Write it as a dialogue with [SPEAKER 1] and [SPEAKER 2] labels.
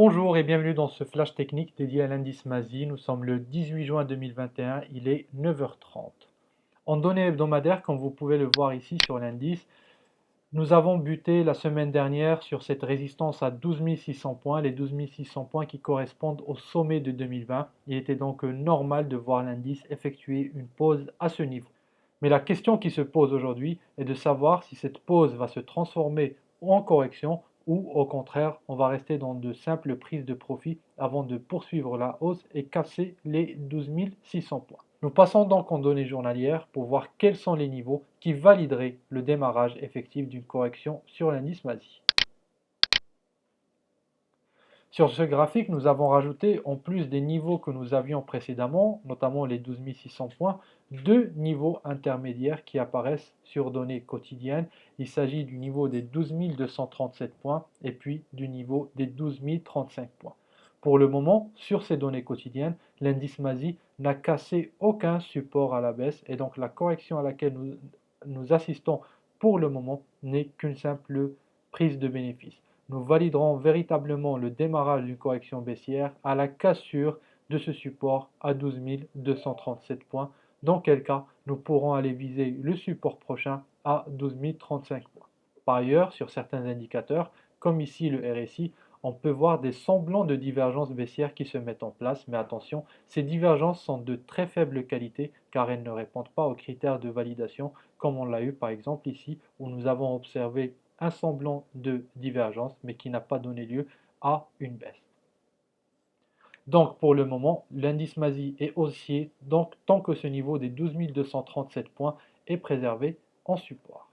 [SPEAKER 1] Bonjour et bienvenue dans ce flash technique dédié à l'indice MASI. Nous sommes le 18 juin 2021, il est 9h30. En données hebdomadaires, comme vous pouvez le voir ici sur l'indice, nous avons buté la semaine dernière sur cette résistance à 12 600 points, les 12 600 points qui correspondent au sommet de 2020. Il était donc normal de voir l'indice effectuer une pause à ce niveau. Mais la question qui se pose aujourd'hui est de savoir si cette pause va se transformer en correction ou au contraire, on va rester dans de simples prises de profit avant de poursuivre la hausse et casser les 12 600 points. Nous passons donc en données journalières pour voir quels sont les niveaux qui valideraient le démarrage effectif d'une correction sur l'indice MASI. Sur ce graphique, nous avons rajouté, en plus des niveaux que nous avions précédemment, notamment les 12 600 points, deux niveaux intermédiaires qui apparaissent sur données quotidiennes. Il s'agit du niveau des 12 237 points et puis du niveau des 12 035 points. Pour le moment, sur ces données quotidiennes, l'indice MASI n'a cassé aucun support à la baisse et donc la correction à laquelle nous assistons pour le moment n'est qu'une simple prise de bénéfice. Nous validerons véritablement le démarrage d'une correction baissière à la cassure de ce support à 12 237 points, dans quel cas nous pourrons aller viser le support prochain à 12 035 points. Par ailleurs, sur certains indicateurs, comme ici le RSI, on peut voir des semblants de divergences baissières qui se mettent en place, mais attention, ces divergences sont de très faible qualité car elles ne répondent pas aux critères de validation comme on l'a eu par exemple ici où nous avons observé un semblant de divergence mais qui n'a pas donné lieu à une baisse. Donc pour le moment, l'indice MASI est haussier donc tant que ce niveau des 12 237 points est préservé en support.